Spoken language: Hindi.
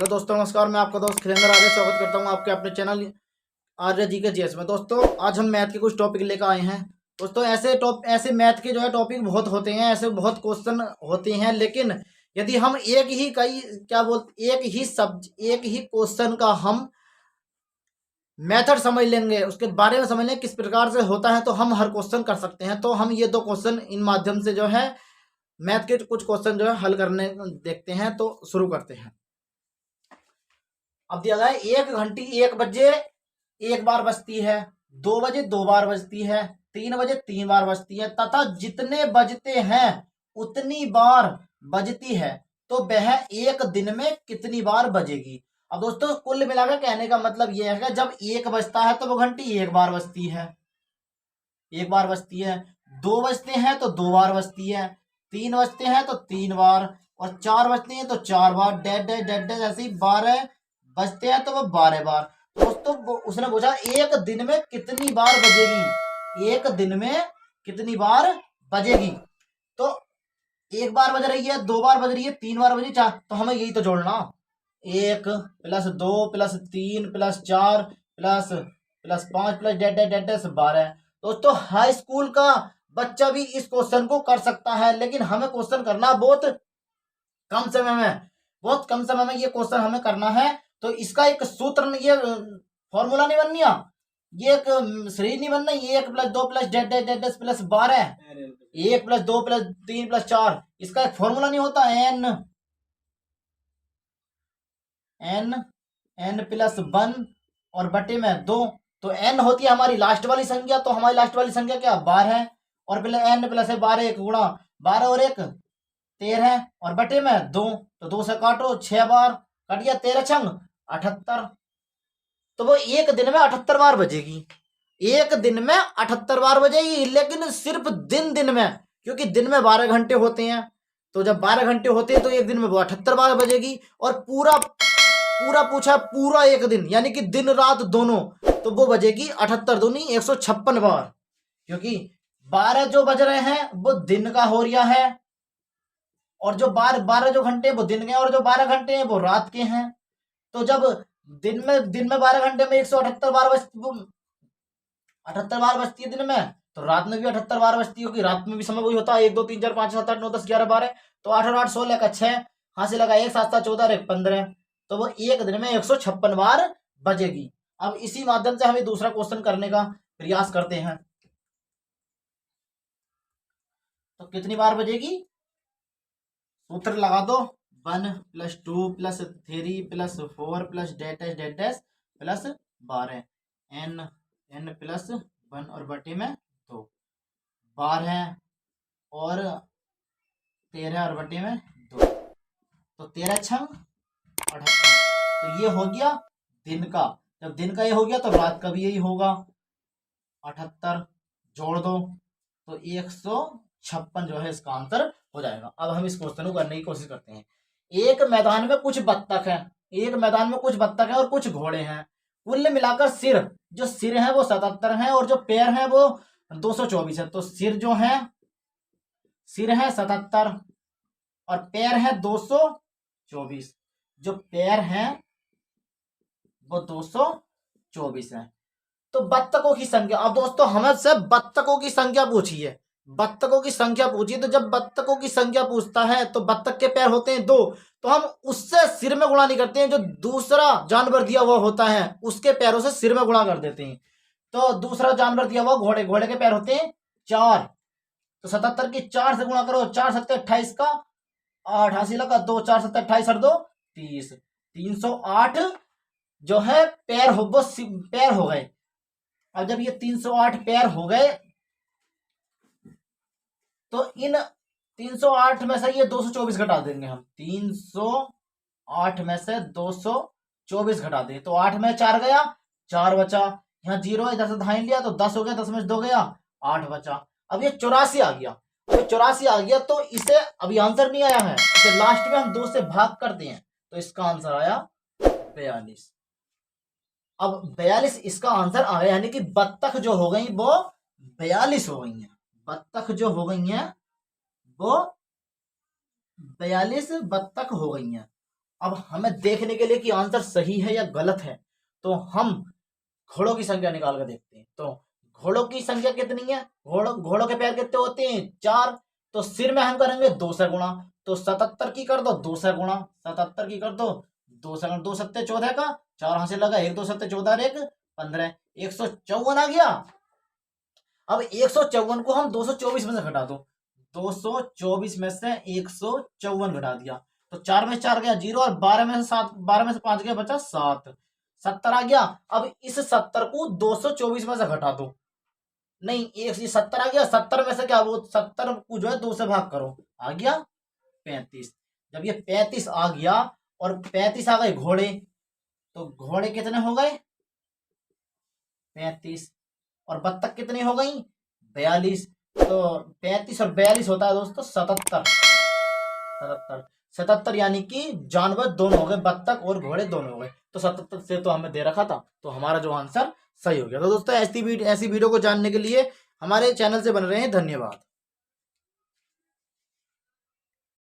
हेलो दोस्तों, नमस्कार। मैं आपका दोस्त खिलेंद्र आर्य स्वागत करता हूं आपके अपने चैनल आर्य जी के जीएस में। दोस्तों, आज हम मैथ के कुछ टॉपिक लेकर आए हैं। दोस्तों, ऐसे मैथ के जो है टॉपिक बहुत होते हैं, ऐसे बहुत क्वेश्चन होते हैं, लेकिन यदि हम एक ही क्वेश्चन का हम मेथड समझ लेंगे, उसके बारे में समझ लेंगे किस प्रकार से होता है, तो हम हर क्वेश्चन कर सकते हैं। तो हम ये दो क्वेश्चन इन माध्यम से जो है मैथ के कुछ क्वेश्चन जो है हल करने देखते हैं। तो शुरू करते हैं। अब दिया गया है, 1 घंटी 1 बजे 1 बार बजती है, 2 बजे 2 बार बजती है, 3 बजे 3 बार बजती है तथा जितने बजते हैं उतनी बार बजती है, तो वह एक दिन में कितनी बार बजेगी। अब दोस्तों, कुल मिलाकर कहने का मतलब यह है कि जब 1 बजता है तो वो घंटी 1 बार बजती है, 1 बार बजती है। 2 बजते हैं तो 2 बार बजती है, 3 बजते हैं तो 3 बार, और 4 बजते हैं तो 4 बार, डेड डेड डेड डेड, ऐसे ही 12 बजते हैं तो वह 12 बार। दोस्तों, उसने पूछा एक दिन में कितनी बार बजेगी, एक दिन में कितनी बार बजेगी। तो 1 बार बज रही है, 2 बार बज रही है, 3 बार बज रही है, 4, तो हमें यही तो जोड़ना, 1 + 2 + 3 + 4 + 5 + डेड डेड डेड 12। दोस्तों, हाई स्कूल का बच्चा भी इस क्वेश्चन को कर सकता है, लेकिन हमें क्वेश्चन करना बहुत कम समय में ये क्वेश्चन हमें करना है। तो इसका एक सूत्र, ये फॉर्मूला नहीं बननी, ये एक सीरीज नहीं बनना, 1 + 2 + डेड डेड डेड + 12, 1 + 2 + 3 + 4, इसका एक फॉर्मूला नहीं होता, n +1 और बटे में 2। तो n होती है हमारी लास्ट वाली संख्या, तो हमारी लास्ट वाली संख्या क्या 12 है, और पहले n + है 12, 1 गुणा 12 और 1 13, और बटे में 2, तो 2 से काटो, 6 बार कट गया, 13 छंग 78। तो वो एक दिन में 78 बार बजेगी, एक दिन में 78 बार बजेगी, लेकिन सिर्फ दिन में, क्योंकि दिन में 12 घंटे होते हैं। तो जब 12 घंटे होते हैं तो एक दिन में वो 78 बार बजेगी। और पूरा पूछा पूरा एक दिन, यानी कि दिन रात दोनों, तो वो बजेगी 78 दूनी 156 बार, क्योंकि 12 जो बज रहे हैं वो दिन का हो रहा है, और जो 12 जो घंटे वो दिन के, और जो 12 घंटे हैं वो रात के हैं। तो जब दिन में 12 घंटे में 178 बार 78 बार बजती है दिन में, तो रात में भी 78 बार बजती है, क्योंकि रात में भी समय वही होता है, 1 2 3 4 5 6 7 8 9 10 11 12। तो 8 और 8 16 का 6, हाँ से लगा 1 7 7 14 1 15, तो वो एक दिन में 156 बार बजेगी। अब इसी माध्यम से हमें दूसरा क्वेश्चन करने का प्रयास करते हैं। तो कितनी बार बजेगी, सूत्र लगा दो, 1 + 2 + 3 + 4 + डेड डेड + 12, n +1 और बटे में 2, 12 और 13 और बटे में 2, तो 13 छंग 78। तो ये हो गया दिन का। जब दिन का ये हो गया तो रात का भी यही होगा, 78 जोड़ दो, तो 156 जो है इसका आंसर हो जाएगा। अब हम इस क्वेश्चन को करने की कोशिश करते हैं। एक मैदान में कुछ बत्तख है, एक मैदान में कुछ बत्तख है और कुछ घोड़े हैं। कुल मिलाकर जो सिर है वो 77 है, और जो पैर है वो 224 है। तो सिर है 77 और पैर है 224, जो पैर है वो 224 है। तो बत्तखों की संख्या, अब दोस्तों हमें से बत्तखों की संख्या पूछी है, बत्तखों की संख्या पूछी, तो जब बत्तखों की संख्या पूछता है तो बत्तख के पैर होते हैं 2, तो हम उससे सिर में गुणा नहीं करते हैं, जो दूसरा जानवर दिया हुआ होता है उसके पैरों से सिर में गुणा कर देते हैं। तो दूसरा जानवर दिया हुआ घोड़े के पैर होते हैं 4, तो 77 की 4 से गुणा करो, 4 7 28 का 88 लगा, 2 4 7 28 और 2 30, 308 जो है पैर हो गए। अब जब ये 308 पैर हो गए, तो इन 308 में से ये 224 घटा देंगे हम, 308 में से 224 घटा दें, तो 8 में 4 गया, 4 बचा, यहाँ 0 इधर से धाइन लिया तो 10 हो गया, 10 में से 2 गया, 8 बचा। अब ये 84 आ गया, तो 84 आ गया, तो इसे अभी आंसर नहीं आया है, इसे लास्ट में हम 2 से भाग करते हैं, तो इसका आंसर आया 42। अब 42 इसका आंसर आया, यानी कि बत्तख जो हो गई वो 42 हो गई हैं, बत्तख जो हो गई हैं वो 42 बत्तख हो गई हैं। अब हमें देखने के लिए कि आंसर सही है या गलत है, तो हम घोड़ों की संख्या निकाल कर देखते हैं। तो घोड़ों की संख्या कितनी है, घोड़ों के पैर कितने होते हैं, 4। तो सिर में हम करेंगे 2 से गुणा, तो 77 की कर दो 2 से गुणा, 77 की कर दो 2 से गुणा, 2 सत्ते 14 का, 4 हाथ से लगा, 1 2 सत्ते 14 और 1 15, 154 आ गया। अब 154 को हम 224 में से घटा दो, 224 में से 154 घटा दिया, तो 4 में 4 गया 0 और 12 में से 7, 12 में से 5 गया बचा 7, 70 आ गया। अब इस 70 को 224 में से घटा दो, नहीं एक 70 आ गया, 70 में से क्या, वो 70 को जो है 2 से भाग करो, आ गया 35। जब ये 35 आ गया और 35 आ गए घोड़े, तो घोड़े कितने हो गए 35, और बत्तख कितनी हो गई 42, तो 35 और 42 होता है दोस्तों 77, 77, 77 यानी कि जानवर दोनों हो गए, बत्तख और घोड़े दोनों हो गए। तो 77 से तो हमें दे रखा था, तो हमारा जो आंसर सही हो गया। तो दोस्तों ऐसी वीडियो को जानने के लिए हमारे चैनल से बन रहे हैं, धन्यवाद।